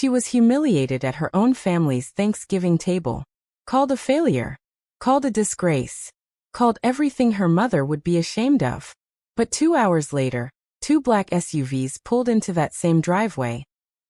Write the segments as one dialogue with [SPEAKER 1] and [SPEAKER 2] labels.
[SPEAKER 1] She was humiliated at her own family's Thanksgiving table, called a failure, called a disgrace, called everything her mother would be ashamed of. But 2 hours later, two black SUVs pulled into that same driveway,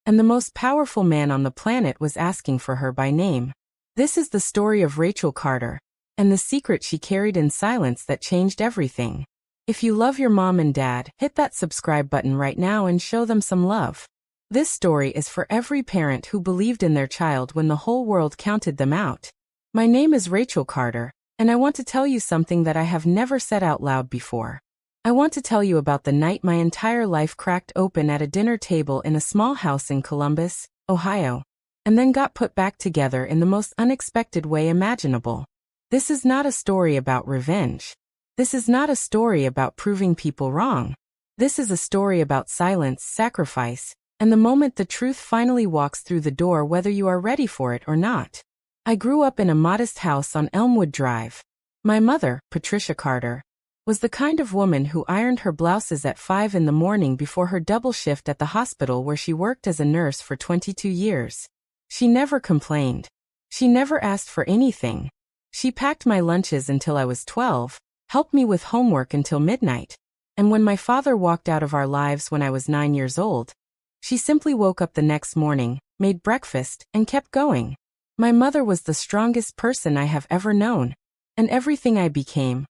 [SPEAKER 1] and the most powerful man on the planet was asking for her by name. This is the story of Rachel Carter, and the secret she carried in silence that changed everything. If you love your mom and dad, hit that subscribe button right now and show them some love. This story is for every parent who believed in their child when the whole world counted them out. My name is Rachel Carter, and I want to tell you something that I have never said out loud before. I want to tell you about the night my entire life cracked open at a dinner table in a small house in Columbus, Ohio, and then got put back together in the most unexpected way imaginable. This is not a story about revenge. This is not a story about proving people wrong. This is a story about silence, sacrifice, and the moment the truth finally walks through the door whether you are ready for it or not. I grew up in a modest house on Elmwood Drive. My mother, Patricia Carter, was the kind of woman who ironed her blouses at 5 in the morning before her double shift at the hospital where she worked as a nurse for 22 years. She never complained. She never asked for anything. She packed my lunches until I was 12, helped me with homework until midnight, and when my father walked out of our lives when I was 9 years old, she simply woke up the next morning, made breakfast, and kept going. My mother was the strongest person I have ever known, and everything I became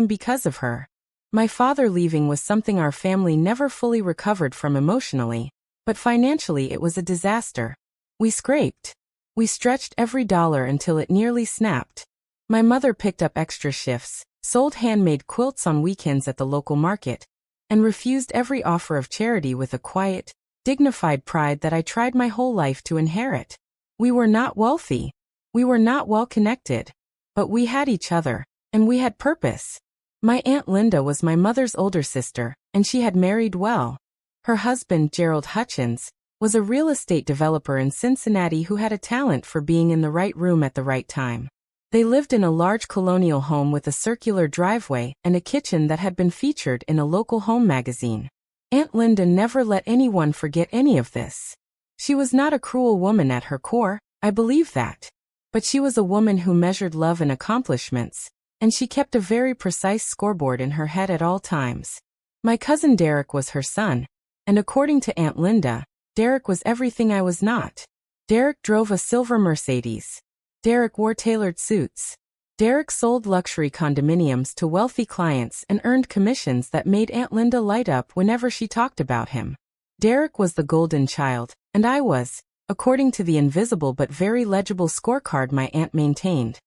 [SPEAKER 1] because of her. My father leaving was something our family never fully recovered from emotionally, but financially it was a disaster. We scraped. We stretched every dollar until it nearly snapped. My mother picked up extra shifts, sold handmade quilts on weekends at the local market, and refused every offer of charity with a quiet, dignified pride that I tried my whole life to inherit. We were not wealthy. We were not well connected. But we had each other, and we had purpose. My Aunt Linda was my mother's older sister, and she had married well. Her husband, Gerald Hutchins, was a real estate developer in Cincinnati who had a talent for being in the right room at the right time. They lived in a large colonial home with a circular driveway and a kitchen that had been featured in a local home magazine. Aunt Linda never let anyone forget any of this. She was not a cruel woman at her core, I believe that. But she was a woman who measured love and accomplishments, and she kept a very precise scoreboard in her head at all times. My cousin Derek was her son, and according to Aunt Linda, Derek was everything I was not. Derek drove a silver Mercedes. Derek wore tailored suits. Derek sold luxury condominiums to wealthy clients and earned commissions that made Aunt Linda light up whenever she talked about him. Derek was the golden child, and I was, according to the invisible but very legible scorecard my aunt maintained,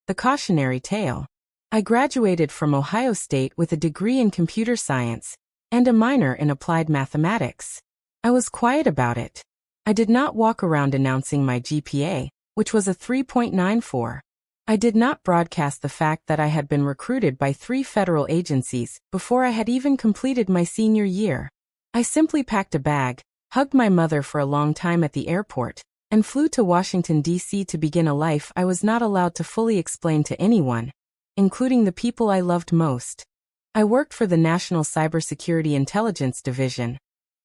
[SPEAKER 1] the cautionary tale. I graduated from Ohio State with a degree in computer science and a minor in applied mathematics. I was quiet about it. I did not walk around announcing my GPA, which was a 3.94. I did not broadcast the fact that I had been recruited by 3 federal agencies before I had even completed my senior year. I simply packed a bag, hugged my mother for a long time at the airport, and flew to Washington, D.C. to begin a life I was not allowed to fully explain to anyone, including the people I loved most. I worked for the National Cybersecurity Intelligence Division,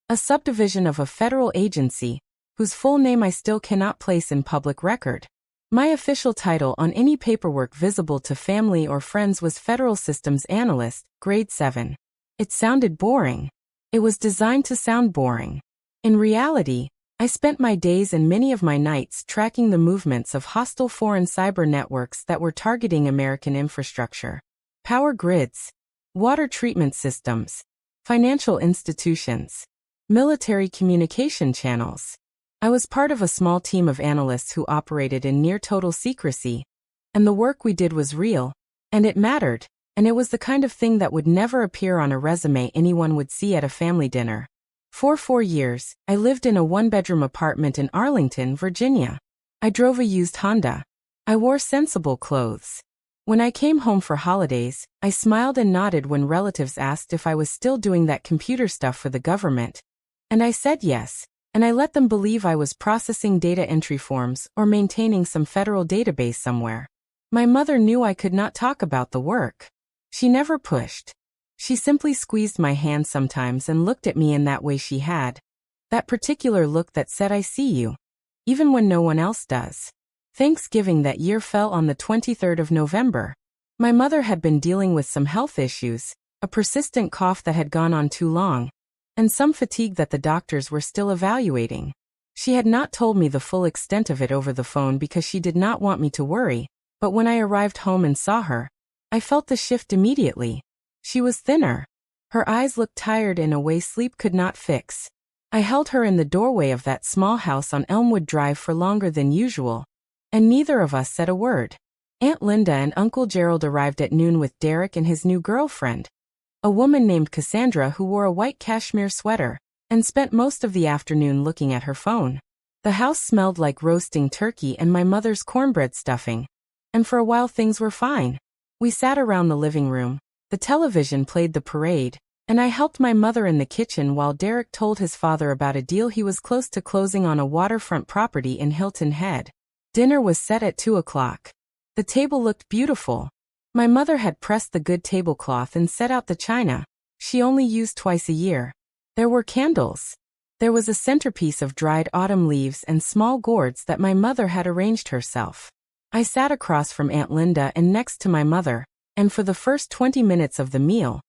[SPEAKER 1] a subdivision of a federal agency whose full name I still cannot place in public record. My official title on any paperwork visible to family or friends was Federal Systems Analyst, Grade 7. It sounded boring. It was designed to sound boring. In reality, I spent my days and many of my nights tracking the movements of hostile foreign cyber networks that were targeting American infrastructure, power grids, water treatment systems, financial institutions, military communication channels. I was part of a small team of analysts who operated in near total secrecy, and the work we did was real, and it mattered, and it was the kind of thing that would never appear on a resume anyone would see at a family dinner. For 4 years, I lived in a 1-bedroom apartment in Arlington, Virginia. I drove a used Honda. I wore sensible clothes. When I came home for holidays, I smiled and nodded when relatives asked if I was still doing that computer stuff for the government. And I said yes. And I let them believe I was processing data entry forms or maintaining some federal database somewhere. My mother knew I could not talk about the work. She never pushed. She simply squeezed my hand sometimes and looked at me in that way she had. That particular look that said I see you, even when no one else does. Thanksgiving that year fell on the 23rd of November. My mother had been dealing with some health issues, a persistent cough that had gone on too long, and some fatigue that the doctors were still evaluating. She had not told me the full extent of it over the phone because she did not want me to worry, but when I arrived home and saw her, I felt the shift immediately. She was thinner. Her eyes looked tired in a way sleep could not fix. I held her in the doorway of that small house on Elmwood Drive for longer than usual, and neither of us said a word. Aunt Linda and Uncle Gerald arrived at noon with Derek and his new girlfriend, a woman named Cassandra who wore a white cashmere sweater, and spent most of the afternoon looking at her phone. The house smelled like roasting turkey and my mother's cornbread stuffing, and for a while things were fine. We sat around the living room, the television played the parade, and I helped my mother in the kitchen while Derek told his father about a deal he was close to closing on a waterfront property in Hilton Head. Dinner was set at 2 o'clock. The table looked beautiful. My mother had pressed the good tablecloth and set out the china she only used twice a year. There were candles. There was a centerpiece of dried autumn leaves and small gourds that my mother had arranged herself. I sat across from Aunt Linda and next to my mother, and for the first 20 minutes of the meal,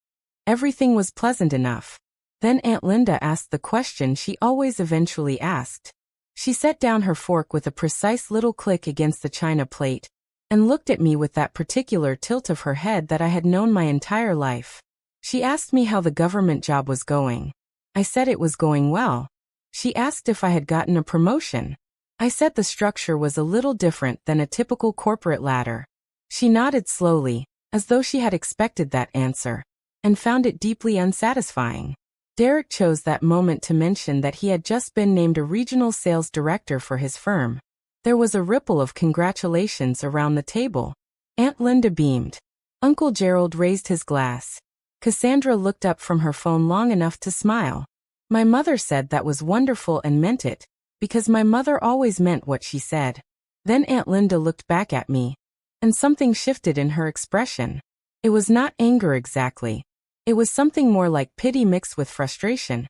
[SPEAKER 1] everything was pleasant enough. Then Aunt Linda asked the question she always eventually asked. She set down her fork with a precise little click against the china plate, and looked at me with that particular tilt of her head that I had known my entire life. She asked me how the government job was going. I said it was going well. She asked if I had gotten a promotion. I said the structure was a little different than a typical corporate ladder. She nodded slowly, as though she had expected that answer, and found it deeply unsatisfying. Derek chose that moment to mention that he had just been named a regional sales director for his firm. There was a ripple of congratulations around the table. Aunt Linda beamed. Uncle Gerald raised his glass. Cassandra looked up from her phone long enough to smile. My mother said that was wonderful and meant it, because my mother always meant what she said. Then Aunt Linda looked back at me, and something shifted in her expression. It was not anger exactly. It was something more like pity mixed with frustration.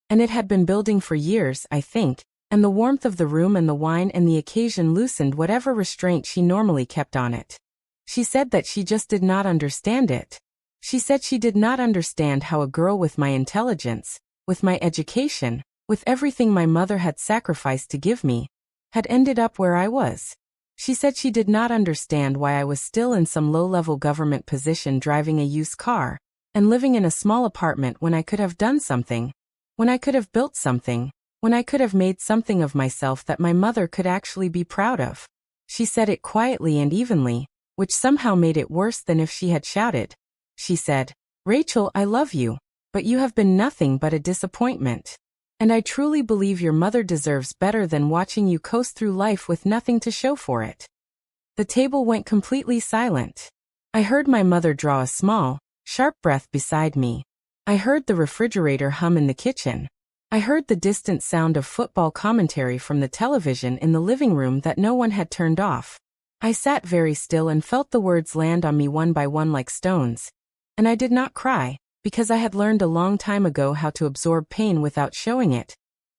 [SPEAKER 1] And it had been building for years, I think, and the warmth of the room and the wine and the occasion loosened whatever restraint she normally kept on it. She said that she just did not understand it. She said she did not understand how a girl with my intelligence, with my education, with everything my mother had sacrificed to give me, had ended up where I was. She said she did not understand why I was still in some low-level government position driving a used car, and living in a small apartment when I could have done something, when I could have built something, when I could have made something of myself that my mother could actually be proud of. She said it quietly and evenly, which somehow made it worse than if she had shouted. She said, "Rachel, I love you, but you have been nothing but a disappointment. And I truly believe your mother deserves better than watching you coast through life with nothing to show for it." The table went completely silent. I heard my mother draw a small, sharp breath beside me. I heard the refrigerator hum in the kitchen. I heard the distant sound of football commentary from the television in the living room that no one had turned off. I sat very still and felt the words land on me one by one like stones. And I did not cry, because I had learned a long time ago how to absorb pain without showing it,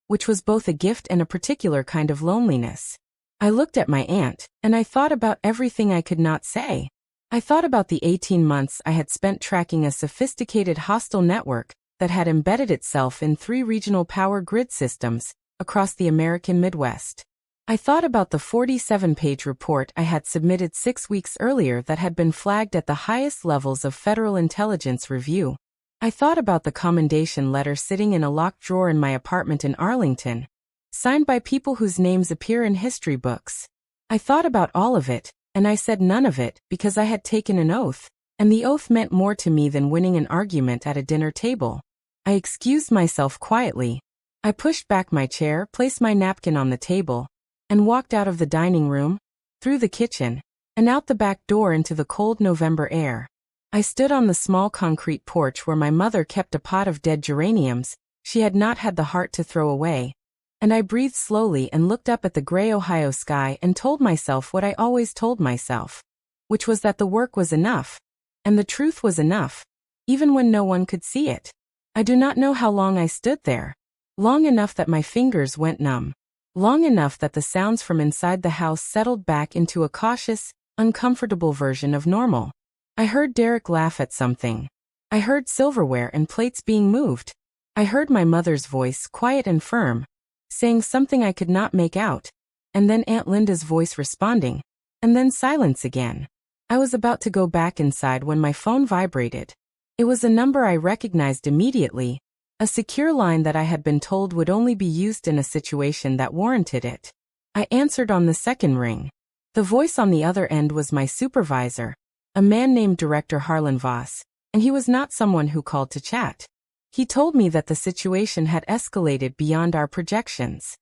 [SPEAKER 1] which was both a gift and a particular kind of loneliness. I looked at my aunt, and I thought about everything I could not say. I thought about the 18 months I had spent tracking a sophisticated hostile network that had embedded itself in 3 regional power grid systems across the American Midwest. I thought about the 47-page report I had submitted 6 weeks earlier that had been flagged at the highest levels of federal intelligence review. I thought about the commendation letter sitting in a locked drawer in my apartment in Arlington, signed by people whose names appear in history books. I thought about all of it, and I said none of it because I had taken an oath, and the oath meant more to me than winning an argument at a dinner table. I excused myself quietly. I pushed back my chair, placed my napkin on the table, and walked out of the dining room, through the kitchen, and out the back door into the cold November air. I stood on the small concrete porch where my mother kept a pot of dead geraniums she had not had the heart to throw away, and I breathed slowly and looked up at the gray Ohio sky and told myself what I always told myself, which was that the work was enough, and the truth was enough, even when no one could see it. I do not know how long I stood there. Long enough that my fingers went numb. Long enough that the sounds from inside the house settled back into a cautious, uncomfortable version of normal. I heard Derek laugh at something. I heard silverware and plates being moved. I heard my mother's voice, quiet and firm, saying something I could not make out, and then Aunt Linda's voice responding, and then silence again. I was about to go back inside when my phone vibrated. It was a number I recognized immediately, a secure line that I had been told would only be used in a situation that warranted it. I answered on the second ring. The voice on the other end was my supervisor, a man named Director Harlan Voss, and he was not someone who called to chat. He told me that the situation had escalated beyond our projections.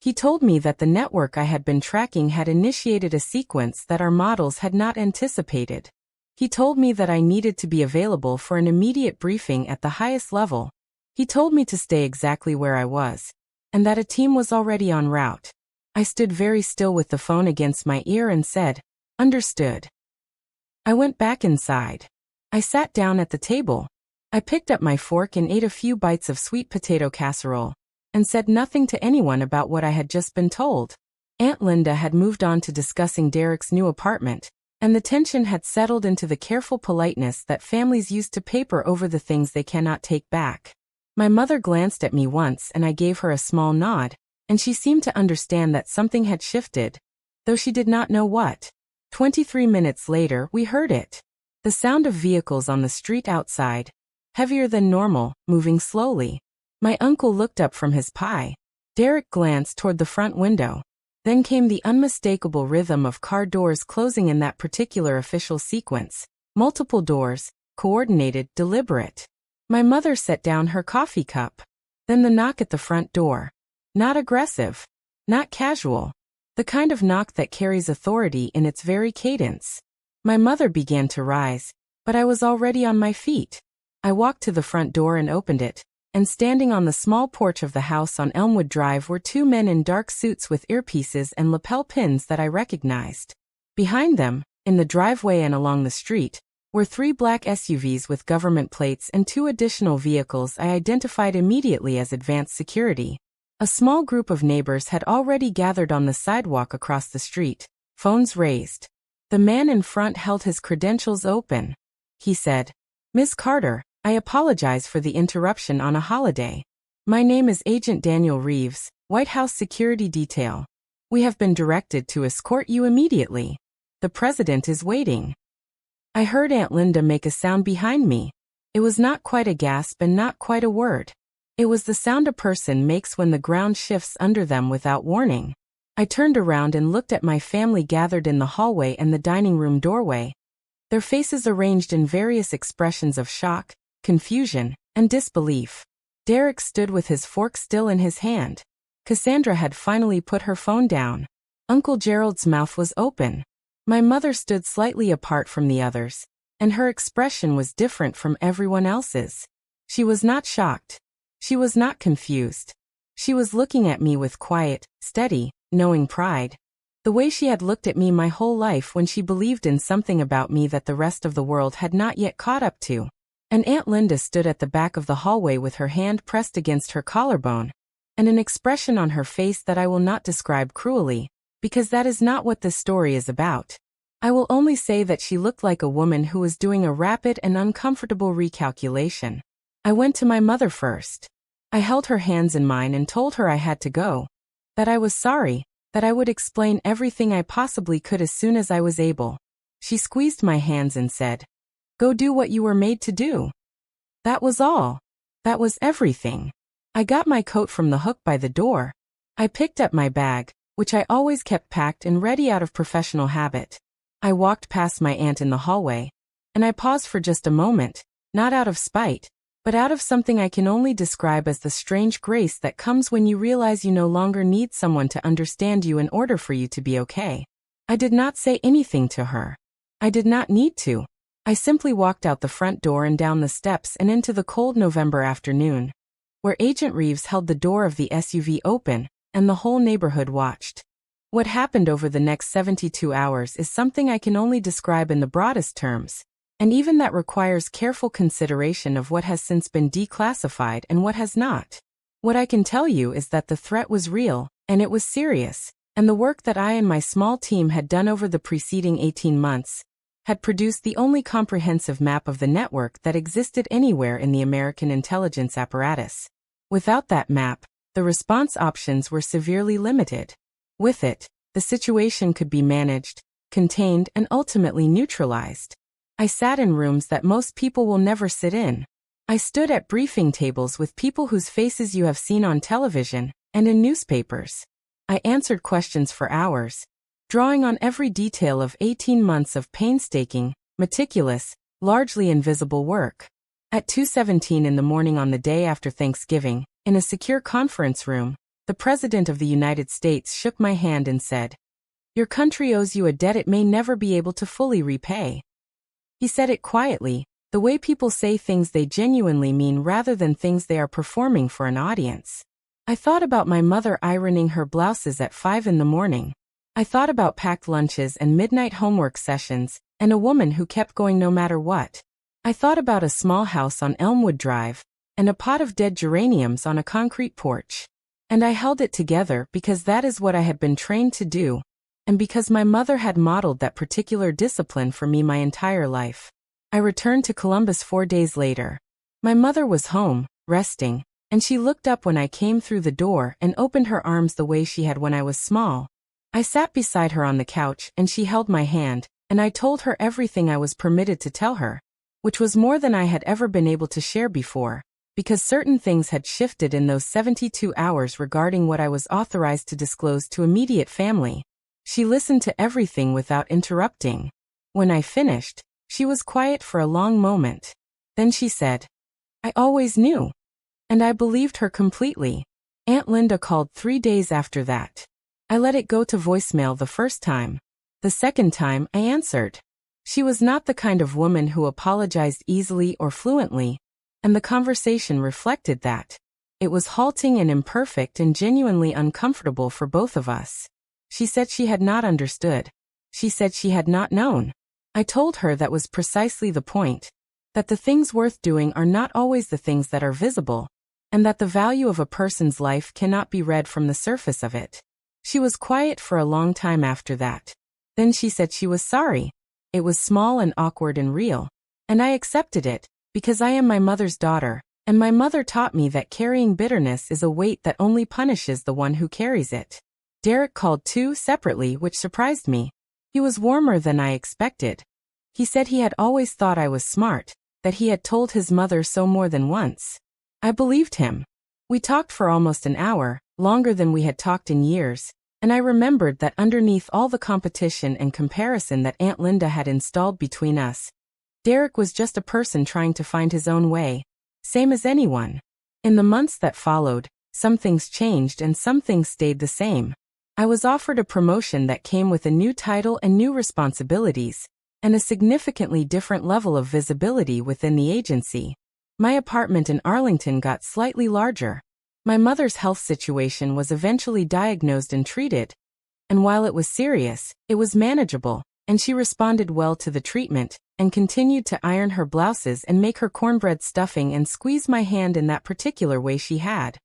[SPEAKER 1] He told me that the network I had been tracking had initiated a sequence that our models had not anticipated. He told me that I needed to be available for an immediate briefing at the highest level. He told me to stay exactly where I was, and that a team was already en route. I stood very still with the phone against my ear and said, "Understood." I went back inside. I sat down at the table. I picked up my fork and ate a few bites of sweet potato casserole, and said nothing to anyone about what I had just been told. Aunt Linda had moved on to discussing Derek's new apartment, and the tension had settled into the careful politeness that families use to paper over the things they cannot take back. My mother glanced at me once and I gave her a small nod, and she seemed to understand that something had shifted, though she did not know what. 23 minutes later, we heard it. The sound of vehicles on the street outside, heavier than normal, moving slowly. My uncle looked up from his pie. Derek glanced toward the front window. Then came the unmistakable rhythm of car doors closing in that particular official sequence. Multiple doors, coordinated, deliberate. My mother set down her coffee cup. Then the knock at the front door. Not aggressive. Not casual. The kind of knock that carries authority in its very cadence. My mother began to rise, but I was already on my feet. I walked to the front door and opened it, and standing on the small porch of the house on Elmwood Drive were two men in dark suits with earpieces and lapel pins that I recognized. Behind them, in the driveway and along the street, were three black SUVs with government plates and two additional vehicles I identified immediately as advanced security. A small group of neighbors had already gathered on the sidewalk across the street, phones raised. The man in front held his credentials open. He said, "Miss Carter, I apologize for the interruption on a holiday. My name is Agent Daniel Reeves, White House Security Detail. We have been directed to escort you immediately. The president is waiting." I heard Aunt Linda make a sound behind me. It was not quite a gasp and not quite a word. It was the sound a person makes when the ground shifts under them without warning. I turned around and looked at my family gathered in the hallway and the dining room doorway. Their faces arranged in various expressions of shock, confusion, and disbelief. Derek stood with his fork still in his hand. Cassandra had finally put her phone down. Uncle Gerald's mouth was open. My mother stood slightly apart from the others, and her expression was different from everyone else's. She was not shocked. She was not confused. She was looking at me with quiet, steady, knowing pride. The way she had looked at me my whole life when she believed in something about me that the rest of the world had not yet caught up to. And Aunt Linda stood at the back of the hallway with her hand pressed against her collarbone, and an expression on her face that I will not describe cruelly, because that is not what this story is about. I will only say that she looked like a woman who was doing a rapid and uncomfortable recalculation. I went to my mother first. I held her hands in mine and told her I had to go, that I was sorry, that I would explain everything I possibly could as soon as I was able. She squeezed my hands and said, "Go do what you were made to do." That was all. That was everything. I got my coat from the hook by the door. I picked up my bag, which I always kept packed and ready out of professional habit. I walked past my aunt in the hallway, and I paused for just a moment, not out of spite, but out of something I can only describe as the strange grace that comes when you realize you no longer need someone to understand you in order for you to be okay. I did not say anything to her. I did not need to. I simply walked out the front door and down the steps and into the cold November afternoon, where Agent Reeves held the door of the SUV open, and the whole neighborhood watched. What happened over the next 72 hours is something I can only describe in the broadest terms, and even that requires careful consideration of what has since been declassified and what has not. What I can tell you is that the threat was real, and it was serious, and the work that I and my small team had done over the preceding 18 months had produced the only comprehensive map of the network that existed anywhere in the American intelligence apparatus. Without that map, the response options were severely limited. With it, the situation could be managed, contained, and ultimately neutralized. I sat in rooms that most people will never sit in. I stood at briefing tables with people whose faces you have seen on television and in newspapers. I answered questions for hours, drawing on every detail of 18 months of painstaking, meticulous, largely invisible work. At 2:17 in the morning on the day after Thanksgiving, in a secure conference room, the President of the United States shook my hand and said, "Your country owes you a debt it may never be able to fully repay." He said it quietly, the way people say things they genuinely mean rather than things they are performing for an audience. I thought about my mother ironing her blouses at 5 in the morning. I thought about packed lunches and midnight homework sessions, and a woman who kept going no matter what. I thought about a small house on Elmwood Drive, and a pot of dead geraniums on a concrete porch. And I held it together because that is what I had been trained to do, and because my mother had modeled that particular discipline for me my entire life. I returned to Columbus 4 days later. My mother was home, resting, and she looked up when I came through the door and opened her arms the way she had when I was small. I sat beside her on the couch and she held my hand, and I told her everything I was permitted to tell her, which was more than I had ever been able to share before, because certain things had shifted in those 72 hours regarding what I was authorized to disclose to immediate family. She listened to everything without interrupting. When I finished, she was quiet for a long moment. Then she said, "I always knew." And I believed her completely. Aunt Linda called 3 days after that. I let it go to voicemail the first time. The second time, I answered. She was not the kind of woman who apologized easily or fluently, and the conversation reflected that. It was halting and imperfect and genuinely uncomfortable for both of us. She said she had not understood. She said she had not known. I told her that was precisely the point, that the things worth doing are not always the things that are visible, and that the value of a person's life cannot be read from the surface of it. She was quiet for a long time after that. Then she said she was sorry. It was small and awkward and real, and I accepted it, because I am my mother's daughter, and my mother taught me that carrying bitterness is a weight that only punishes the one who carries it. Derek called too, separately, which surprised me. He was warmer than I expected. He said he had always thought I was smart, that he had told his mother so more than once. I believed him. We talked for almost an hour, longer than we had talked in years, and I remembered that underneath all the competition and comparison that Aunt Linda had installed between us, Derek was just a person trying to find his own way, same as anyone. In the months that followed, some things changed and some things stayed the same. I was offered a promotion that came with a new title and new responsibilities, and a significantly different level of visibility within the agency. My apartment in Arlington got slightly larger. My mother's health situation was eventually diagnosed and treated, and while it was serious, it was manageable, and she responded well to the treatment, and continued to iron her blouses and make her cornbread stuffing and squeeze my hand in that particular way she had.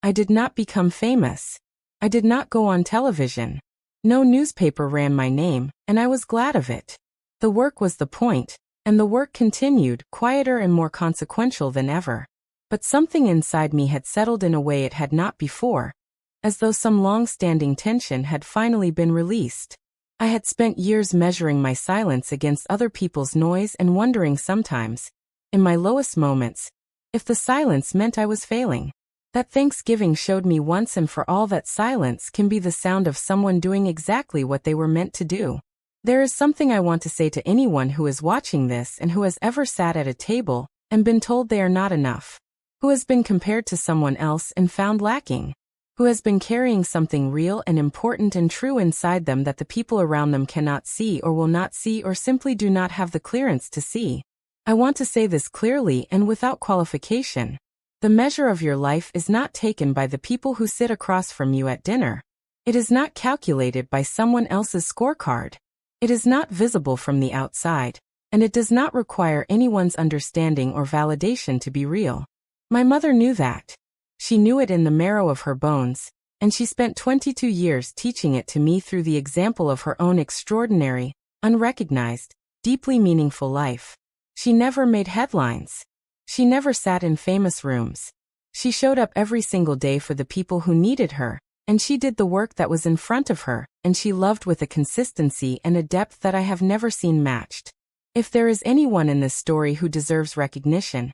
[SPEAKER 1] I did not become famous. I did not go on television. No newspaper ran my name, and I was glad of it. The work was the point, and the work continued, quieter and more consequential than ever. But something inside me had settled in a way it had not before, as though some long-standing tension had finally been released. I had spent years measuring my silence against other people's noise and wondering sometimes, in my lowest moments, if the silence meant I was failing. That Thanksgiving showed me once and for all that silence can be the sound of someone doing exactly what they were meant to do. There is something I want to say to anyone who is watching this and who has ever sat at a table and been told they are not enough, who has been compared to someone else and found lacking, who has been carrying something real and important and true inside them that the people around them cannot see or will not see or simply do not have the clearance to see. I want to say this clearly and without qualification. The measure of your life is not taken by the people who sit across from you at dinner. It is not calculated by someone else's scorecard. It is not visible from the outside, and it does not require anyone's understanding or validation to be real. My mother knew that. She knew it in the marrow of her bones, and she spent 22 years teaching it to me through the example of her own extraordinary, unrecognized, deeply meaningful life. She never made headlines. She never sat in famous rooms. She showed up every single day for the people who needed her, and she did the work that was in front of her, and she loved with a consistency and a depth that I have never seen matched. If there is anyone in this story who deserves recognition,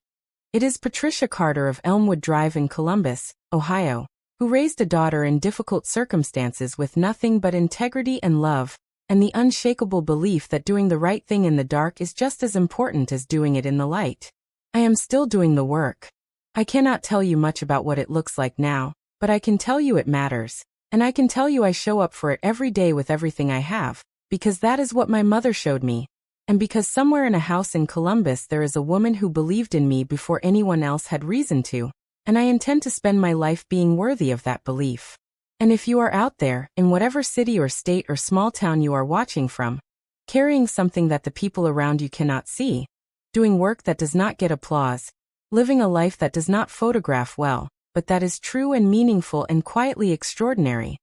[SPEAKER 1] it is Patricia Carter of Elmwood Drive in Columbus, Ohio, who raised a daughter in difficult circumstances with nothing but integrity and love, and the unshakable belief that doing the right thing in the dark is just as important as doing it in the light. I am still doing the work. I cannot tell you much about what it looks like now, but I can tell you it matters, and I can tell you I show up for it every day with everything I have, because that is what my mother showed me, and because somewhere in a house in Columbus there is a woman who believed in me before anyone else had reason to, and I intend to spend my life being worthy of that belief. And if you are out there, in whatever city or state or small town you are watching from, carrying something that the people around you cannot see, doing work that does not get applause, living a life that does not photograph well, but that is true and meaningful and quietly extraordinary,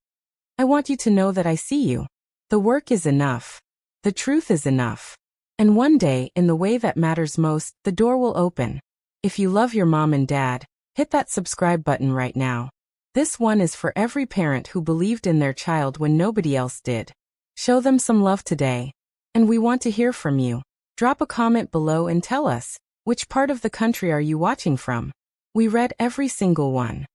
[SPEAKER 1] I want you to know that I see you. The work is enough. The truth is enough. And one day, in the way that matters most, the door will open. If you love your mom and dad, hit that subscribe button right now. This one is for every parent who believed in their child when nobody else did. Show them some love today. And we want to hear from you. Drop a comment below and tell us, which part of the country are you watching from? We read every single one.